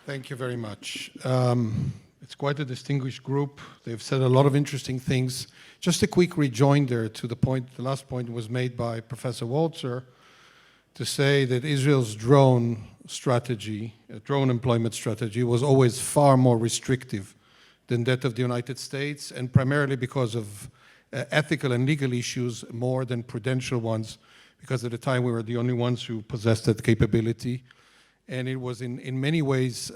Thank you very much. It's quite a distinguished group. They've said a lot of interesting things. Just a quick rejoinder to the point, the last point was made by Professor Walzer, to say that Israel's drone strategy, drone employment strategy, was always far more restrictive than that of the United States, and primarily because of ethical and legal issues more than prudential ones, because at the time we were the only ones who possessed that capability. And it was in many ways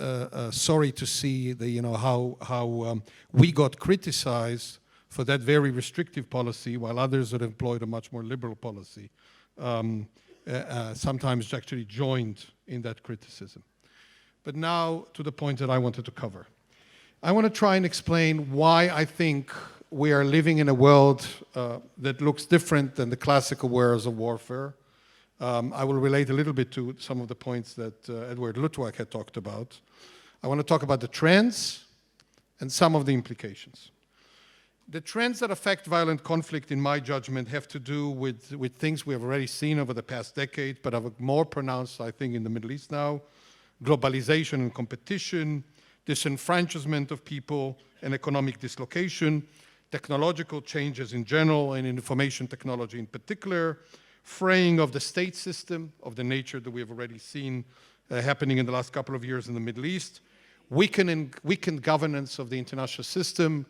sorry to see how we got criticized for that very restrictive policy, while others had employed a much more liberal policy, sometimes actually joined in that criticism. But now to the point that I wanted to cover. I want to try and explain why I think we are living in a world that looks different than the classical wares of warfare. I will relate a little bit to some of the points that Edward Luttwak had talked about. I want to talk about the trends and some of the implications. The trends that affect violent conflict, in my judgment, have to do with things we have already seen over the past decade, but are more pronounced, I think, in the Middle East now. Globalization and competition, disenfranchisement of people and economic dislocation, technological changes in general and information technology in particular, fraying of the state system of the nature that we have already seen happening in the last couple of years in the Middle East, weakened governance of the international system,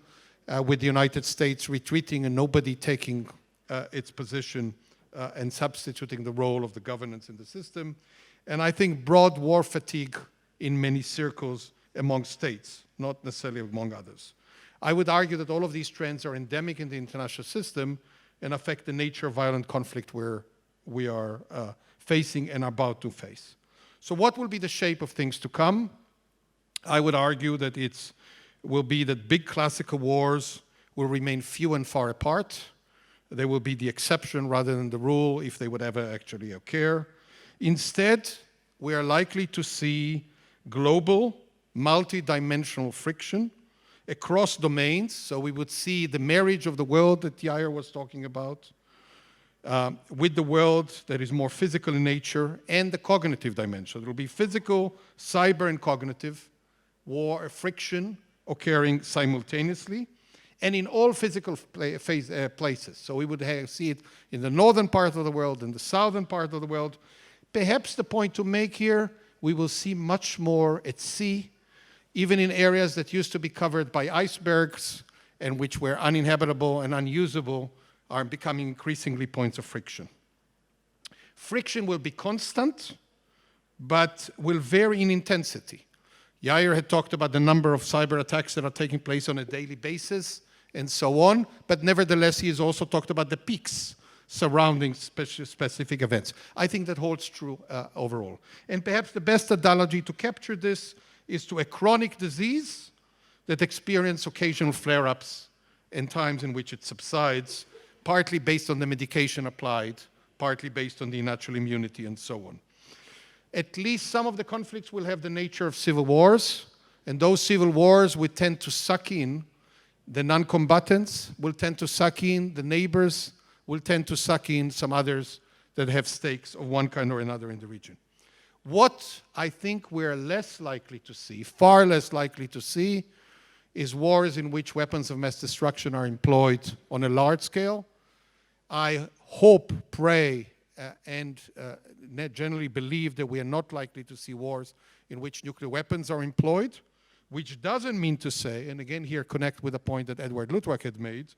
with the United States retreating and nobody taking its position and substituting the role of the governance in the system, and I think broad war fatigue in many circles among states, not necessarily among others. I would argue that all of these trends are endemic in the international system and affect the nature of violent conflict where we are facing and are about to face. So what will be the shape of things to come? I would argue that it will be that big classical wars will remain few and far apart. They will be the exception rather than the rule if they would ever actually occur. Instead, we are likely to see global, multi-dimensional friction across domains. So we would see the marriage of the world that Yair was talking about with the world that is more physical in nature and the cognitive dimension. There will be physical, cyber, and cognitive war friction occurring simultaneously and in all physical places. So we would see it in the northern part of the world, in the southern part of the world. Perhaps the point to make here, we will see much more at sea, even in areas that used to be covered by icebergs and which were uninhabitable and unusable are becoming increasingly points of friction. Friction will be constant, but will vary in intensity. Yair had talked about the number of cyber attacks that are taking place on a daily basis and so on, but nevertheless, he has also talked about the peaks surrounding specific events. I think that holds true overall. And perhaps the best analogy to capture this is to a chronic disease that experiences occasional flare-ups and times in which it subsides, partly based on the medication applied, partly based on the natural immunity and so on. At least some of the conflicts will have the nature of civil wars, and those civil wars will tend to suck in the non-combatants, will tend to suck in the neighbors, will tend to suck in some others that have stakes of one kind or another in the region. What I think we're less likely to see, far less likely to see, is wars in which weapons of mass destruction are employed on a large scale. I hope, pray, and generally believe that we are not likely to see wars in which nuclear weapons are employed, which doesn't mean to say, and again here connect with a point that Edward Luttwak had made,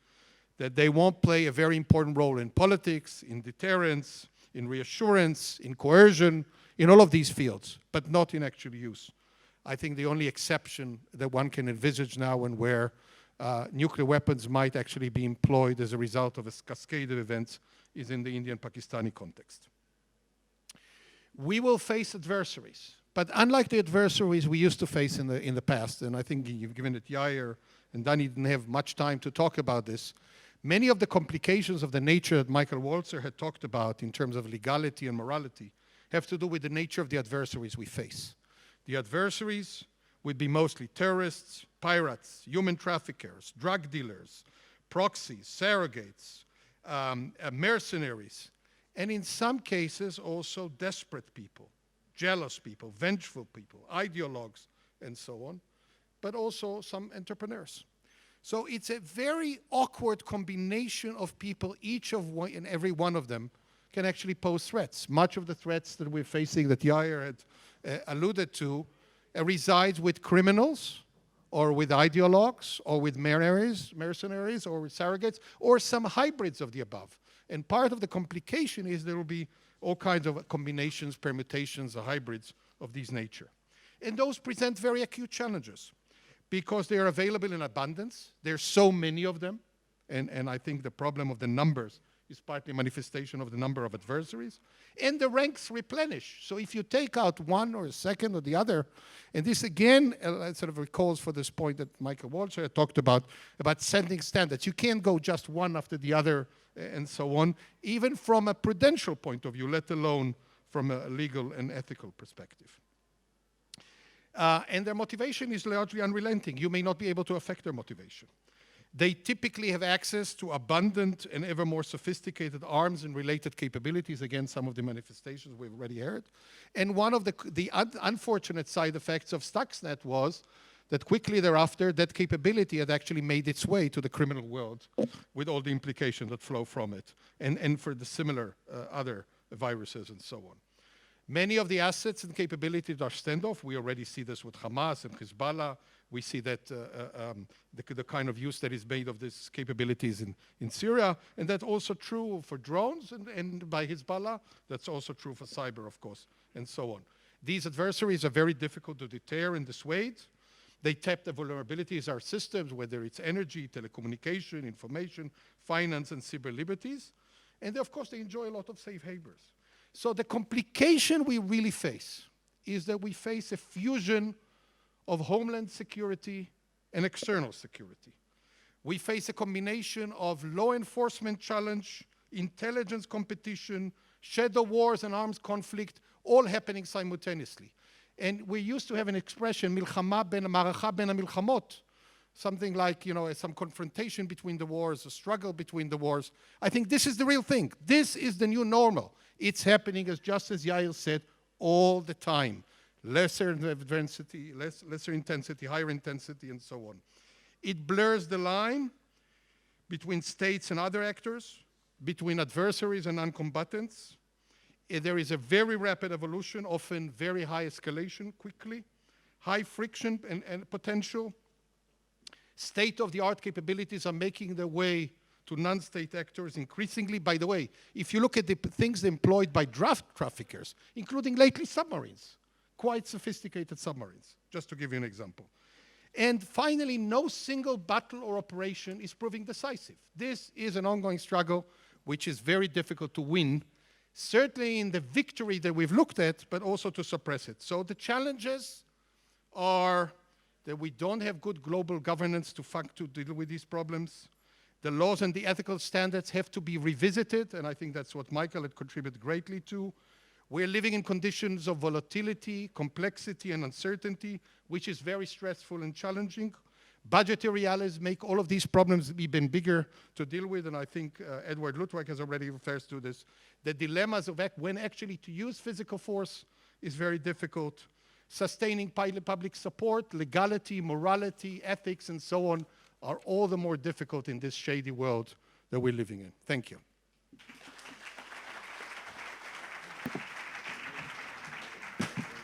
that they won't play a very important role in politics, in deterrence, in reassurance, in coercion, in all of these fields, but not in actual use. I think the only exception that one can envisage now and where nuclear weapons might actually be employed as a result of a cascade of events is in the Indian-Pakistani context. We will face adversaries, but unlike the adversaries we used to face in the past, and I think you've given it Yair and Danny didn't have much time to talk about this, many of the complications of the nature that Michael Walzer had talked about in terms of legality and morality have to do with the nature of the adversaries we face. The adversaries would be mostly terrorists, pirates, human traffickers, drug dealers, proxies, surrogates, mercenaries, and in some cases also desperate people, jealous people, vengeful people, ideologues, and so on, but also some entrepreneurs. So it's a very awkward combination of people, each of one and every one of them can actually pose threats. Much of the threats that we're facing that Yair had alluded to resides with criminals or with ideologues or with mercenaries or with surrogates or some hybrids of the above. And part of the complication is there will be all kinds of combinations, permutations, or hybrids of this nature. And those present very acute challenges because they are available in abundance. There's so many of them. And I think the problem of the numbers is partly a manifestation of the number of adversaries. And the ranks replenish. So if you take out one or a second or the other, and this again sort of recalls for this point that Michael Walsh talked about setting standards. You can't go just one after the other and so on, even from a prudential point of view, let alone from a legal and ethical perspective. And their motivation is largely unrelenting. You may not be able to affect their motivation. They typically have access to abundant and ever more sophisticated arms and related capabilities. Again, some of the manifestations we've already heard. And one of the unfortunate side effects of Stuxnet was that quickly thereafter, that capability had actually made its way to the criminal world with all the implications that flow from it, and for the similar other viruses and so on. Many of the assets and capabilities are standoff. We already see this with Hamas and Hezbollah. We see that the kind of use that is made of these capabilities in Syria, and that's also true for drones and by Hezbollah. That's also true for cyber, of course, and so on. These adversaries are very difficult to deter and dissuade. They tap the vulnerabilities of our systems, whether it's energy, telecommunication, information, finance, and cyber liberties. And of course, they enjoy a lot of safe havens. So the complication we really face is that we face a fusion of homeland security and external security. We face a combination of law enforcement challenge, intelligence competition, shadow wars and arms conflict, all happening simultaneously. And we used to have an expression, milchama ben maracha ben milchamot, something like, some confrontation between the wars, a struggle between the wars. I think this is the real thing. This is the new normal. It's happening, just as Yair said, all the time. Lesser intensity, higher intensity, and so on. It blurs the line between states and other actors, between adversaries and non-combatants. There is a very rapid evolution, often very high escalation quickly, high friction and potential. State-of-the-art capabilities are making their way to non-state actors increasingly. By the way, if you look at the things employed by draft traffickers, including lately submarines, quite sophisticated submarines, just to give you an example. And finally, no single battle or operation is proving decisive. This is an ongoing struggle which is very difficult to win, certainly in the victory that we've looked at, but also to suppress it. So the challenges are that we don't have good global governance to deal with these problems. The laws and the ethical standards have to be revisited, and I think that's what Michael had contributed greatly to. We're living in conditions of volatility, complexity, and uncertainty, which is very stressful and challenging. Budgetary realities make all of these problems even bigger to deal with, and I think Edward Luttwak has already referred to this. The dilemmas of when actually to use physical force is very difficult. Sustaining public support, legality, morality, ethics, and so on are all the more difficult in this shady world that we're living in. Thank you.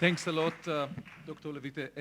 Thanks a lot, Dr. Levite.